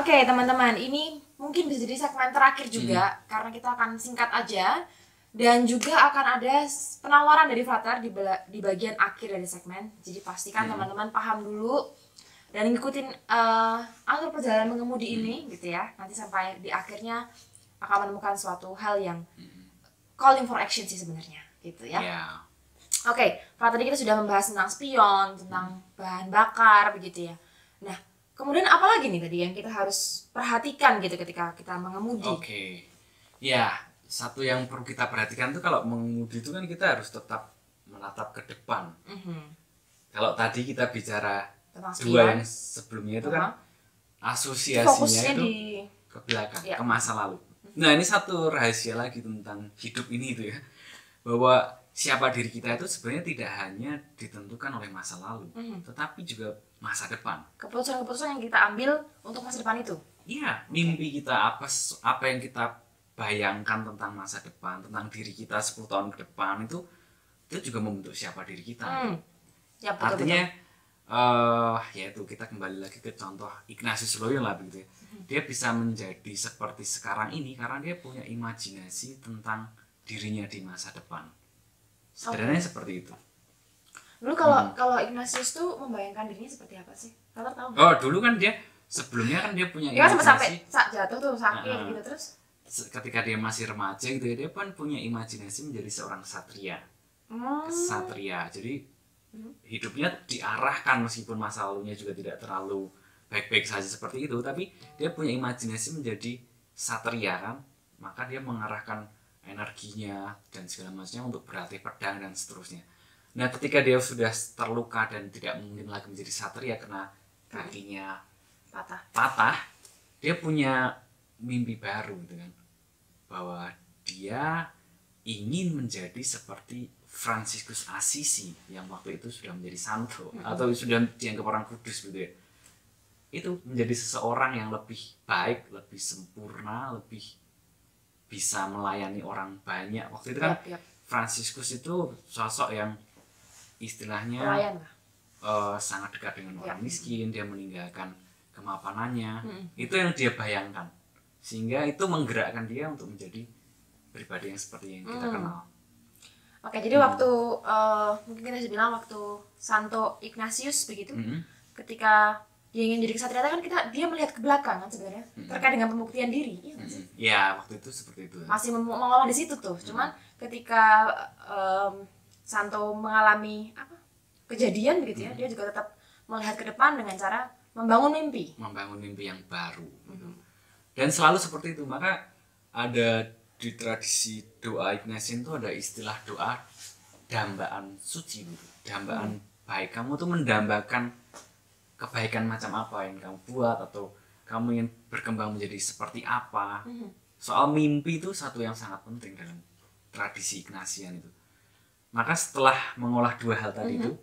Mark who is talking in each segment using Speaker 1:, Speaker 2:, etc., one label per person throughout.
Speaker 1: Oke, teman-teman, ini mungkin bisa jadi segmen terakhir juga karena kita akan singkat aja dan juga akan ada penawaran dari Flutter di bagian akhir dari segmen. Jadi pastikan teman-teman paham dulu dan ngikutin alur perjalanan mengemudi ini gitu ya. Nanti sampai di akhirnya akan menemukan suatu hal yang calling for action sih sebenarnya gitu ya. Oke, kalau tadi kita sudah membahas tentang spion, tentang bahan bakar begitu ya. Nah, kemudian apa lagi nih tadi yang kita harus perhatikan gitu ketika kita mengemudi?
Speaker 2: Oke. Ya, satu yang perlu kita perhatikan tuh kalau mengemudi itu kan kita harus tetap menatap ke depan. Kalau tadi kita bicara
Speaker 1: Tentang
Speaker 2: dua
Speaker 1: spion.
Speaker 2: yang sebelumnya itu kan asosiasinya
Speaker 1: Fokusnya
Speaker 2: itu
Speaker 1: di
Speaker 2: ke belakang,
Speaker 1: Ya.
Speaker 2: ke masa lalu. Nah, ini satu rahasia lagi tentang hidup ini itu ya. Bahwa siapa diri kita itu sebenarnya tidak hanya ditentukan oleh masa lalu, tetapi juga masa depan.
Speaker 1: keputusan-keputusan yang kita ambil untuk masa depan itu.
Speaker 2: Iya, mimpi kita apa yang kita bayangkan tentang masa depan, tentang diri kita 10 tahun ke depan itu juga membentuk siapa diri kita.
Speaker 1: Ya, betul,
Speaker 2: Artinya yaitu kita kembali lagi ke contoh Ignatius Loyola lah begitu ya. Dia bisa menjadi seperti sekarang ini karena dia punya imajinasi tentang dirinya di masa depan. Sederhananya seperti itu.
Speaker 1: Dulu kalau Ignatius tuh membayangkan dirinya seperti apa sih? Kalian tahu nggak?
Speaker 2: Oh, dulu kan dia sebelumnya kan dia punya
Speaker 1: Dia kan sampai
Speaker 2: imajinasi
Speaker 1: jatuh tuh sakit gitu terus.
Speaker 2: ketika dia masih remaja gitu ya, dia kan punya imajinasi menjadi seorang satria. Kesatria. Jadi hidupnya diarahkan meskipun masa lalunya juga tidak terlalu baik-baik saja seperti itu, tapi dia punya imajinasi menjadi satria kan, maka dia mengarahkan energinya dan segala macamnya untuk berlatih pedang dan seterusnya. Nah, ketika dia sudah terluka dan tidak mungkin lagi menjadi satria karena kakinya patah, dia punya mimpi baru gitu kan, bahwa dia ingin menjadi seperti Fransiskus Assisi yang waktu itu sudah menjadi santo atau sudah dianggap orang kudus gitu ya. Itu menjadi seseorang yang lebih baik, lebih sempurna, lebih bisa melayani orang banyak. Waktu itu kan Fransiskus itu sosok yang istilahnya sangat dekat dengan orang miskin, dia meninggalkan kemapanannya. Itu yang dia bayangkan, sehingga itu menggerakkan dia untuk menjadi pribadi yang seperti yang kita kenal.
Speaker 1: Oke, jadi waktu mungkin kita bisa bilang waktu Santo Ignatius begitu, ketika dia ingin jadi kesatria kan dia melihat ke belakang kan sebenarnya terkait dengan pembuktian diri. Iya nggak sih?
Speaker 2: Ya, waktu itu seperti itu.
Speaker 1: Masih mengolah di situ tuh. Cuman ketika Santo mengalami kejadian begitu ya, dia juga tetap melihat ke depan dengan cara membangun mimpi
Speaker 2: yang baru. Dan selalu seperti itu. Maka ada di tradisi doa Ignatian itu ada istilah doa dambaan suci, dambaan baik. Kamu tuh mendambakan kebaikan macam apa yang kamu buat, atau kamu ingin berkembang menjadi seperti apa. Soal mimpi itu satu yang sangat penting dalam tradisi Ignatian itu. Maka setelah mengolah dua hal tadi itu,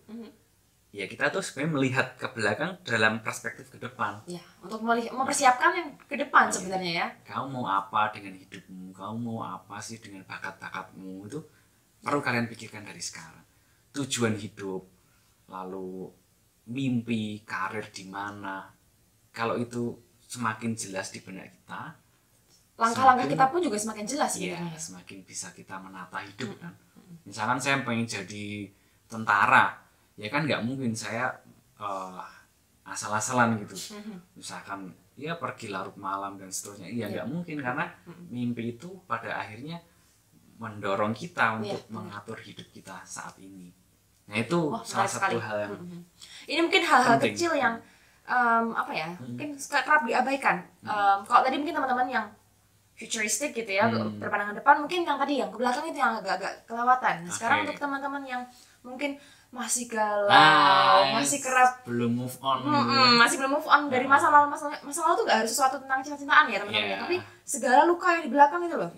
Speaker 2: ya kita tuh sebenarnya melihat ke belakang dalam perspektif ke depan.
Speaker 1: Ya, untuk mempersiapkan yang ke depan sebenarnya ya.
Speaker 2: Kamu mau apa dengan hidupmu? Kamu mau apa sih dengan bakat-bakatmu? Itu perlu kalian pikirkan dari sekarang. Tujuan hidup, lalu mimpi, karir di mana. Kalau itu semakin jelas di benak kita,
Speaker 1: langkah-langkah kita pun juga semakin jelas
Speaker 2: sebenarnya. Semakin bisa kita menata hidup kan. Misalkan saya pengen jadi tentara, ya kan nggak mungkin saya asal-asalan gitu. Misalkan ya pergi larut malam dan seterusnya, ya nggak mungkin, karena mimpi itu pada akhirnya mendorong kita untuk mengatur hidup kita saat ini. Nah, itu salah satu hal yang
Speaker 1: ini mungkin hal-hal kecil yang mungkin kerap diabaikan. Kalau tadi mungkin teman-teman yang futuristik gitu ya, berpandangan depan, mungkin yang tadi yang ke belakang itu yang agak-agak kelewatan. Nah, sekarang untuk teman-teman yang mungkin masih galau, masih kerap
Speaker 2: belum move on,
Speaker 1: masih belum move on dari masa lalu tuh gak harus sesuatu tentang cinta-cintaan ya teman-teman ya, tapi segala luka yang di belakang itu loh.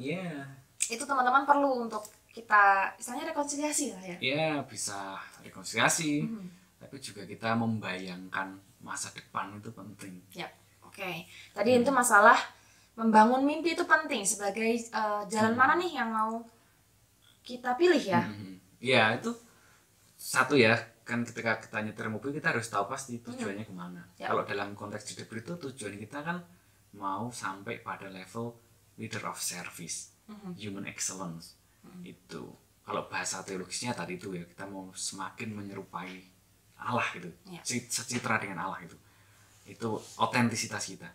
Speaker 1: Itu teman-teman perlu untuk kita istilahnya rekonsiliasi lah ya.
Speaker 2: Ya, bisa rekonsiliasi, tapi juga kita membayangkan masa depan itu penting.
Speaker 1: Ya, oke. Tadi itu masalah membangun mimpi itu penting sebagai jalan mana nih yang mau kita pilih ya.
Speaker 2: Ya, itu satu ya, kan ketika kita nyetir mobil kita harus tahu pasti tujuannya kemana. Kalau dalam konteks hidup itu tujuan kita kan mau sampai pada level leader of service, human excellence. Itu kalau bahasa teologisnya tadi itu ya, kita mau semakin menyerupai Allah gitu, secitra dengan Allah itu otentisitas kita.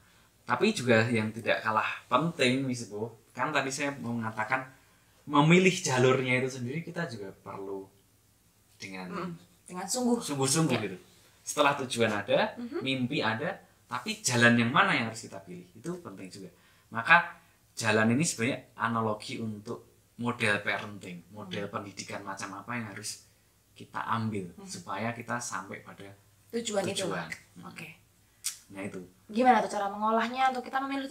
Speaker 2: Tapi juga yang tidak kalah penting Miss Ibu, kan tadi saya mau mengatakan memilih jalurnya itu sendiri kita juga perlu dengan sungguh-sungguh gitu. Setelah tujuan ada, mimpi ada, tapi jalan yang mana yang harus kita pilih itu penting juga. Maka jalan ini sebenarnya analogi untuk model parenting, model pendidikan macam apa yang harus kita ambil supaya kita sampai pada tujuan.
Speaker 1: Oke.
Speaker 2: Nah itu.
Speaker 1: Gimana tuh cara mengolahnya untuk kita memilih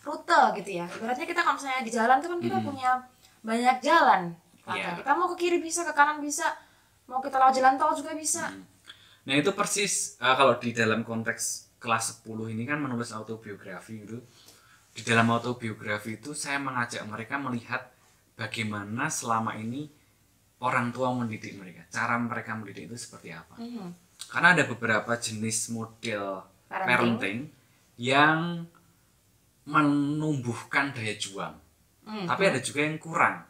Speaker 1: rute gitu ya. Ibaratnya kita kalau misalnya di jalan tuh kan kita punya banyak jalan. Kita mau ke kiri bisa, ke kanan bisa, mau kita lewat jalan tol juga bisa.
Speaker 2: Nah itu persis kalau di dalam konteks kelas 10 ini kan menulis autobiografi gitu. Di dalam autobiografi itu saya mengajak mereka melihat bagaimana selama ini orang tua mendidik mereka, cara mereka mendidik itu seperti apa. Karena ada beberapa jenis model parenting yang menumbuhkan daya juang, tapi ada juga yang kurang.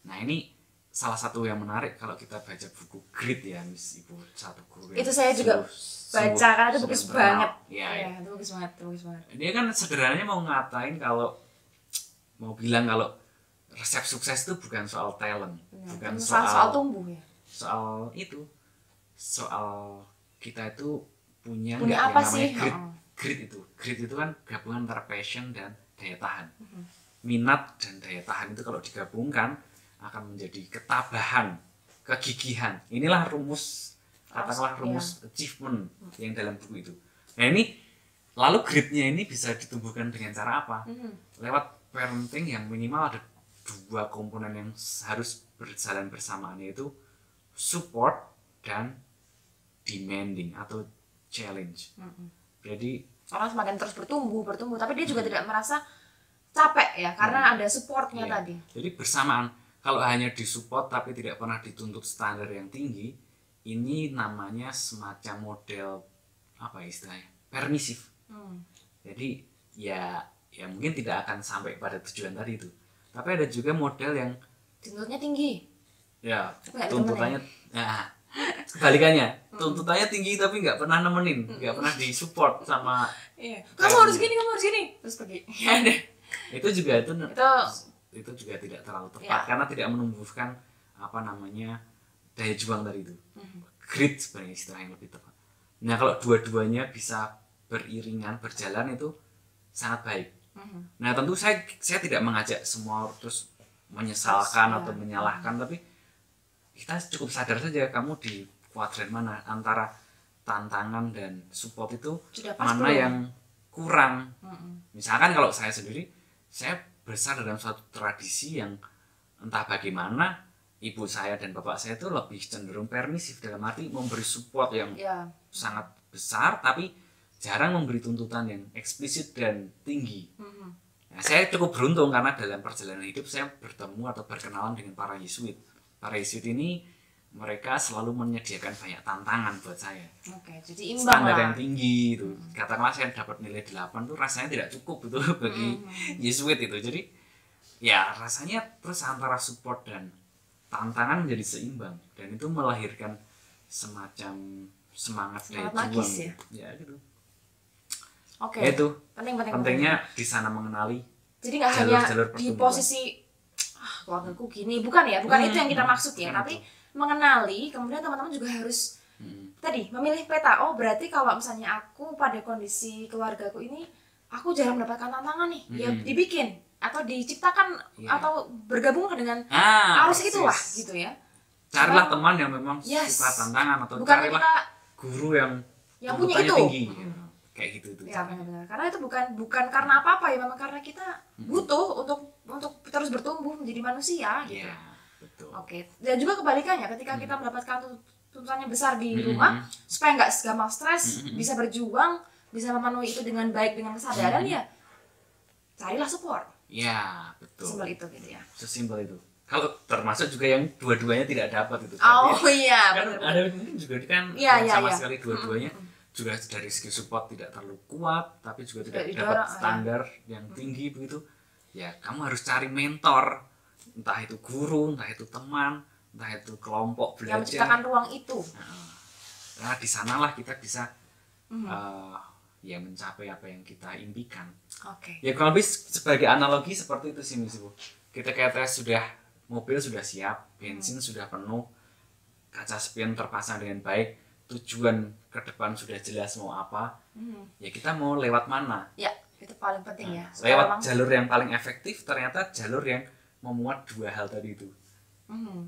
Speaker 2: Nah ini salah satu yang menarik kalau kita baca buku Grit ya, Miss Ibu, satu guru
Speaker 1: itu saya juga baca karena itu bagus banget.
Speaker 2: Iya,
Speaker 1: itu bagus banget.
Speaker 2: Dia kan sederhananya mau ngatain mau bilang kalau resep sukses itu bukan soal talent, bukan
Speaker 1: soal tumbuh ya.
Speaker 2: Soal kita itu punya
Speaker 1: apa
Speaker 2: yang
Speaker 1: sih?
Speaker 2: Namanya grit itu kan gabungan antara passion dan daya tahan. Minat dan daya tahan itu kalau digabungkan akan menjadi ketabahan, kegigihan. Inilah rumus achievement yang dalam buku itu. Nah ini lalu gritnya ini bisa ditumbuhkan dengan cara apa? Lewat parenting yang minimal ada 2 komponen yang harus berjalan bersamaan, yaitu support dan demanding atau challenge. Jadi
Speaker 1: orang semakin terus bertumbuh, tapi dia juga tidak merasa capek ya karena ada supportnya tadi.
Speaker 2: Jadi bersamaan, kalau hanya disupport tapi tidak pernah dituntut standar yang tinggi, ini namanya semacam model apa istilahnya? Permisif. Jadi ya mungkin tidak akan sampai pada tujuan tadi itu. Tapi ada juga model yang
Speaker 1: tuntutnya tinggi.
Speaker 2: Ya, tuntutannya kebalikannya. Tuntutannya tinggi tapi nggak pernah nemenin, nggak pernah disupport sama
Speaker 1: kamu harus gini, terus pergi.
Speaker 2: Itu juga tidak terlalu tepat karena tidak menumbuhkan daya juang tadi itu. Grit sebenarnya istilah yang lebih tepat. Nah, kalau dua-duanya bisa beriringan, berjalan itu sangat baik. Nah, tentu saya tidak mengajak semua terus menyesalkan atau menyalahkan, tapi kita cukup sadar saja kamu di kuadran mana antara tantangan dan support itu mana yang kurang. Misalkan kalau saya sendiri, saya besar dalam suatu tradisi yang entah bagaimana ibu saya dan bapak saya itu lebih cenderung permisif, dalam arti memberi support yang sangat besar tapi jarang memberi tuntutan yang eksplisit dan tinggi. Nah, saya cukup beruntung karena dalam perjalanan hidup saya bertemu atau berkenalan dengan para Yesuit. Para Yesuit ini mereka selalu menyediakan banyak tantangan buat saya.
Speaker 1: Jadi imbang
Speaker 2: standar yang tinggi itu. Katakanlah saya dapat nilai 8 tuh rasanya tidak cukup itu bagi Yesuit itu. Jadi ya rasanya terus antara support dan tantangan menjadi seimbang, dan itu melahirkan semacam semangat daya juang ya gitu. Itu pentingnya di sana mengenali.
Speaker 1: Jadi nggak hanya di posisi keluargaku gini, bukan itu yang kita maksud ya, tapi mengenali, kemudian teman-teman juga harus tadi memilih peta. Berarti kalau misalnya aku pada kondisi keluargaku ini aku jarang mendapatkan tantangan nih, ya dibikin atau diciptakan atau bergabung dengan arus itulah gitu ya.
Speaker 2: Carilah teman yang memang suka tantangan, atau carilah guru yang
Speaker 1: punya itu
Speaker 2: tinggi. Kayak gitu
Speaker 1: ya, benar-benar. Karena itu bukan karena apa-apa ya, memang karena kita butuh untuk terus bertumbuh menjadi manusia gitu.
Speaker 2: Betul.
Speaker 1: Dan juga kebalikannya, ketika kita mendapatkan tuntutannya besar di rumah, supaya nggak gampang stres, bisa berjuang, bisa memenuhi itu dengan baik, dengan kesadaran, ya carilah support.
Speaker 2: Ya, betul.
Speaker 1: Sesimpel itu gitu ya.
Speaker 2: Sesimpel itu. Kalau termasuk juga yang dua-duanya tidak dapat itu.
Speaker 1: Iya.
Speaker 2: Kan ada mungkin juga kan sama sekali dua-duanya juga dari segi support tidak terlalu kuat, tapi juga tidak
Speaker 1: Tidak
Speaker 2: dapat
Speaker 1: didorong,
Speaker 2: standar yang tinggi begitu, ya kamu harus cari mentor, entah itu guru, entah itu teman, entah itu kelompok
Speaker 1: yang
Speaker 2: belajar.
Speaker 1: menciptakan ruang itu.
Speaker 2: Nah, di sanalah kita bisa ya mencapai apa yang kita impikan.
Speaker 1: Oke.
Speaker 2: Ya kurang lebih sebagai analogi seperti itu sih Miss Ibu. Kita sudah mobil sudah siap, bensin sudah penuh, kaca spion terpasang dengan baik, tujuan ke depan sudah jelas mau apa, ya kita mau lewat mana.
Speaker 1: Ya, itu paling penting ya.
Speaker 2: Lewat jalur yang paling efektif, ternyata jalur yang memuat dua hal tadi itu,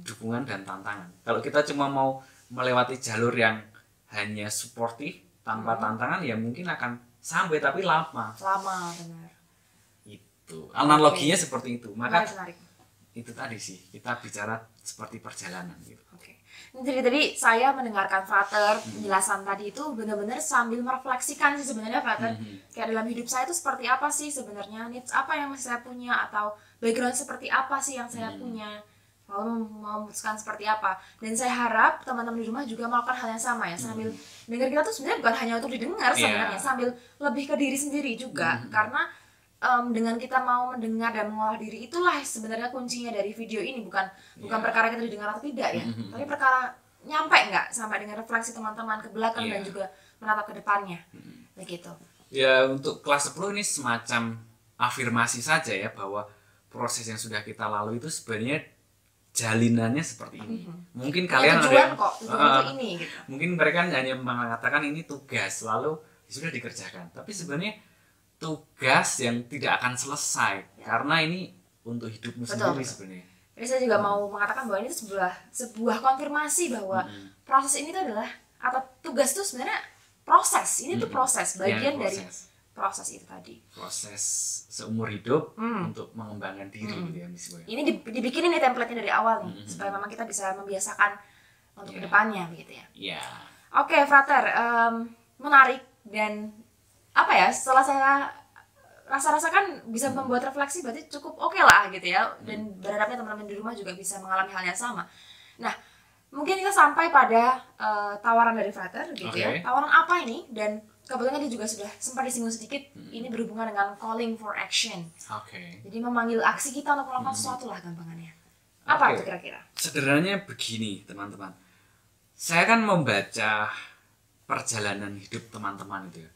Speaker 2: dukungan dan tantangan. Kalau kita cuma mau melewati jalur yang hanya suportif tanpa tantangan, ya mungkin akan sampai tapi lama.
Speaker 1: Lama, benar.
Speaker 2: Itu analoginya seperti itu. Maka
Speaker 1: Menarik.
Speaker 2: itu tadi sih, kita bicara seperti perjalanan gitu.
Speaker 1: Oke. Jadi tadi saya mendengarkan Frater penjelasan tadi itu benar-benar sambil merefleksikan sih sebenarnya Frater, kayak dalam hidup saya itu seperti apa sih sebenarnya, needs apa yang masih saya punya, atau background seperti apa sih yang saya punya, lalu memutuskan seperti apa. Dan saya harap teman-teman di rumah juga melakukan hal yang sama ya, sambil dengar kita tuh sebenarnya bukan hanya untuk didengar sebenarnya, sambil lebih ke diri sendiri juga, karena dengan kita mau mendengar dan mengolah diri, itulah sebenarnya kuncinya dari video ini, bukan perkara kita didengar atau tidak ya, tapi perkara nyampe nggak sampai dengan refleksi teman-teman ke belakang dan juga menatap ke depannya, begitu.
Speaker 2: Ya untuk kelas 10 ini semacam afirmasi saja ya, bahwa proses yang sudah kita lalui itu sebenarnya jalinannya seperti ini. Mungkin kalian
Speaker 1: tujuan kok, tujuan itu ini gitu.
Speaker 2: Mungkin mereka hanya mengatakan ini tugas lalu sudah dikerjakan, tapi sebenarnya tugas yang tidak akan selesai karena ini untuk hidupmu sendiri sebenarnya.
Speaker 1: Jadi saya juga mau mengatakan bahwa ini sebuah konfirmasi bahwa proses ini tuh adalah, atau tugas itu sebenarnya proses. Ini tuh proses, bagian dari proses itu tadi. Proses
Speaker 2: seumur hidup untuk mengembangkan diri gitu ya Miss Boy.
Speaker 1: Ini dibikinin nih template-nya dari awal nih, supaya memang kita bisa membiasakan untuk kedepannya begitu ya.
Speaker 2: Iya.
Speaker 1: Oke, Frater, menarik dan apa ya, setelah saya rasa-rasakan bisa membuat refleksi, berarti cukup oke lah gitu ya, dan berharapnya teman-teman di rumah juga bisa mengalami hal yang sama. Nah, mungkin kita sampai pada tawaran dari Frater gitu ya. Tawaran apa ini? Dan kebetulan dia juga sudah sempat disinggung sedikit, ini berhubungan dengan calling for action. Jadi memanggil aksi kita untuk melakukan sesuatu lah gampangannya. Apa itu kira-kira?
Speaker 2: Sederhananya begini teman-teman, saya kan membaca perjalanan hidup teman-teman itu ya.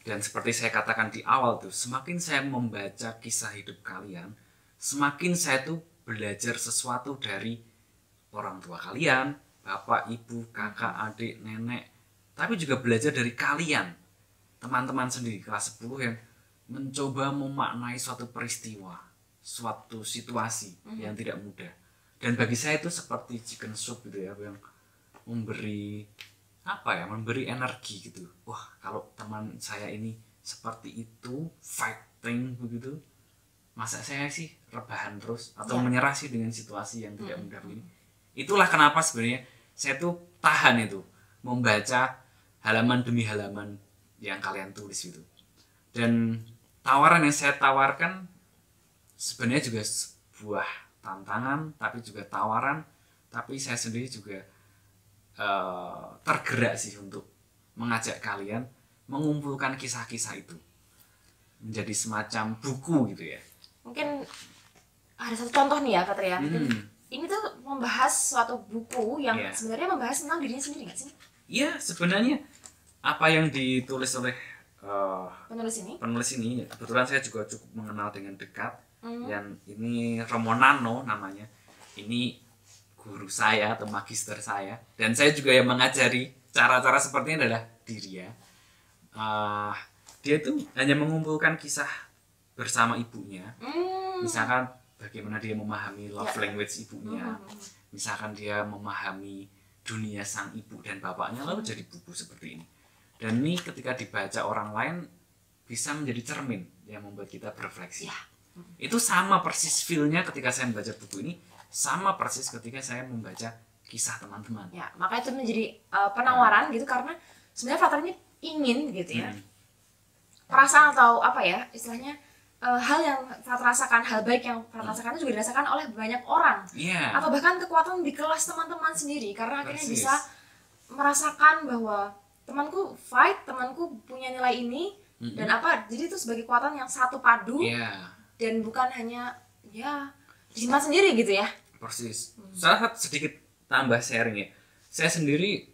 Speaker 2: Dan seperti saya katakan di awal tuh, semakin saya membaca kisah hidup kalian, semakin saya tuh belajar sesuatu dari orang tua kalian, bapak, ibu, kakak, adik, nenek, tapi juga belajar dari kalian, teman-teman sendiri kelas 10 yang mencoba memaknai suatu peristiwa, suatu situasi yang tidak mudah. Dan bagi saya itu seperti chicken soup gitu ya, yang memberi memberi energi gitu. Wah, kalau teman saya ini seperti itu, fighting begitu, masa saya sih rebahan terus atau menyerah sih dengan situasi yang tidak mudah begini. Itulah kenapa sebenarnya saya tuh tahan itu membaca halaman demi halaman yang kalian tulis itu. Dan tawaran yang saya tawarkan sebenarnya juga sebuah tantangan, tapi juga tawaran, tapi saya sendiri juga tergerak sih untuk mengajak kalian mengumpulkan kisah-kisah itu menjadi semacam buku gitu ya.
Speaker 1: Mungkin ada satu contoh nih ya Kak Tria. Ini tuh membahas suatu buku yang sebenarnya membahas tentang dirinya sendiri nggak sih?
Speaker 2: Iya, sebenarnya apa yang ditulis oleh penulis ini kebetulan saya juga cukup mengenal dengan dekat. Dan ini Romonano namanya. Ini guru saya atau magister saya, dan saya juga yang mengajari cara-cara seperti ini adalah dia. Dia itu hanya mengumpulkan kisah bersama ibunya, misalkan bagaimana dia memahami love language ibunya, misalkan dia memahami dunia sang ibu dan bapaknya, lalu jadi buku seperti ini. Dan ini ketika dibaca orang lain bisa menjadi cermin yang membuat kita berefleksi. Itu sama persis feel-nya ketika saya membaca buku ini, sama persis ketika saya membaca kisah teman-teman.
Speaker 1: Ya, maka itu menjadi penawaran gitu, karena sebenarnya Frater ini ingin gitu ya, perasaan atau apa ya istilahnya, hal yang Frater rasakan, hal baik yang Frater rasakan itu juga dirasakan oleh banyak orang, atau bahkan kekuatan di kelas teman-teman sendiri, karena akhirnya bisa merasakan bahwa temanku fight, temanku punya nilai ini, dan apa, jadi itu sebagai kekuatan yang satu padu, dan bukan hanya ya disimpan sendiri gitu ya.
Speaker 2: Persis. Salah satu sedikit tambah sharing ya, saya sendiri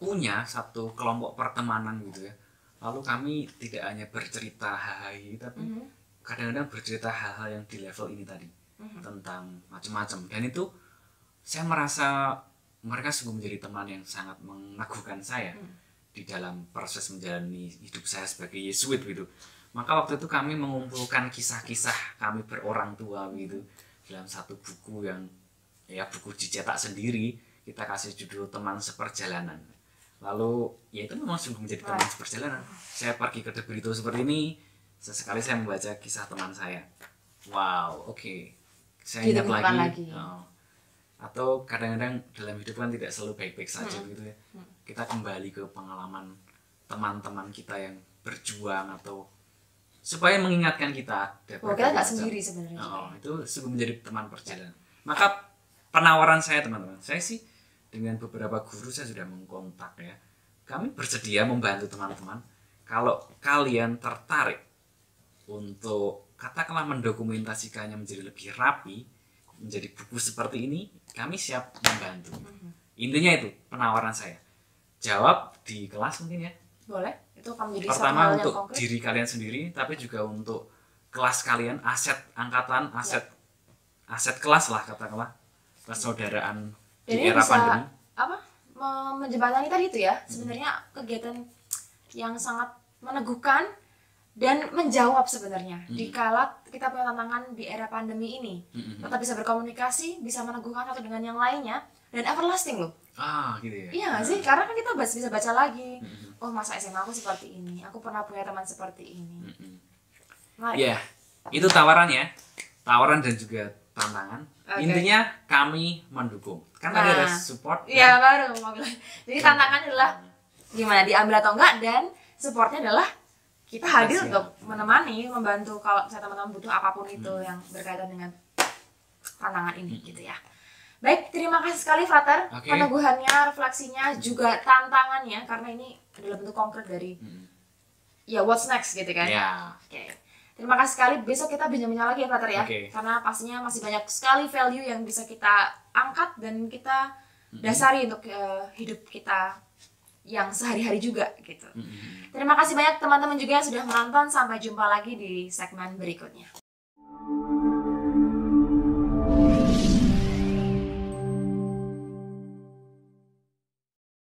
Speaker 2: punya satu kelompok pertemanan gitu ya. Lalu kami tidak hanya bercerita hai, tapi kadang-kadang bercerita hal-hal yang di level ini tadi, tentang macam-macam. Dan itu saya merasa mereka sungguh menjadi teman yang sangat meneguhkan saya di dalam proses menjalani hidup saya sebagai Yesuit gitu. Maka waktu itu kami mengumpulkan kisah-kisah kami berorang tua gitu dalam satu buku yang ya buku dicetak sendiri, kita kasih judul Teman Seperjalanan. Lalu ya itu memang sungguh menjadi teman seperjalanan. Saya pergi ke De Brito seperti ini, sesekali saya membaca kisah teman saya. Wow, oke. Saya ingat lagi. Atau kadang-kadang dalam hidup kan tidak selalu baik-baik saja gitu ya. Kita kembali ke pengalaman teman-teman kita yang berjuang atau supaya mengingatkan kita
Speaker 1: bahwa kita nggak sendiri sebenarnya.
Speaker 2: Itu sungguh menjadi teman perjalanan. Maka penawaran saya teman-teman, saya sih dengan beberapa guru saya sudah mengkontak ya. Kami bersedia membantu teman-teman kalau kalian tertarik untuk katakanlah mendokumentasikannya menjadi lebih rapi, menjadi buku seperti ini, kami siap membantu. Intinya itu penawaran saya. Jawab di kelas mungkin ya.
Speaker 1: Boleh. Itu akan menjadi
Speaker 2: pertama
Speaker 1: hal
Speaker 2: untuk
Speaker 1: yang konkret.
Speaker 2: Diri kalian sendiri, tapi juga untuk kelas kalian, aset angkatan, aset kelas lah katakanlah, persaudaraan di era pandemi.
Speaker 1: Apa? Menjembatani tadi itu ya. Sebenarnya kegiatan yang sangat meneguhkan dan menjawab sebenarnya. Dikala kita punya tantangan di era pandemi ini, tetap bisa berkomunikasi, bisa meneguhkan satu dengan yang lainnya, dan everlasting loh.
Speaker 2: Gitu ya.
Speaker 1: Iya nggak sih, karena kan kita bisa baca lagi. Oh, masa SMA aku seperti ini, aku pernah punya teman seperti ini.
Speaker 2: Ya, itu tawarannya, tawaran dan juga tantangan. Intinya kami mendukung. Kan tadi ada support.
Speaker 1: Iya, baru mau bilang. Jadi tantangannya adalah gimana diambil atau enggak, dan supportnya adalah kita hadir untuk menemani, membantu kalau misalnya teman-teman butuh apapun itu yang berkaitan dengan tantangan ini gitu ya. Baik, terima kasih sekali Frater, peneguhannya, refleksinya, juga tantangannya, karena ini adalah bentuk konkret dari ya what's next gitu kan. Terima kasih sekali, besok kita bincang-bincang lagi ya Frater ya, karena pastinya masih banyak sekali value yang bisa kita angkat dan kita dasari untuk hidup kita yang sehari-hari juga gitu. Terima kasih banyak teman-teman juga yang sudah menonton, sampai jumpa lagi di segmen berikutnya.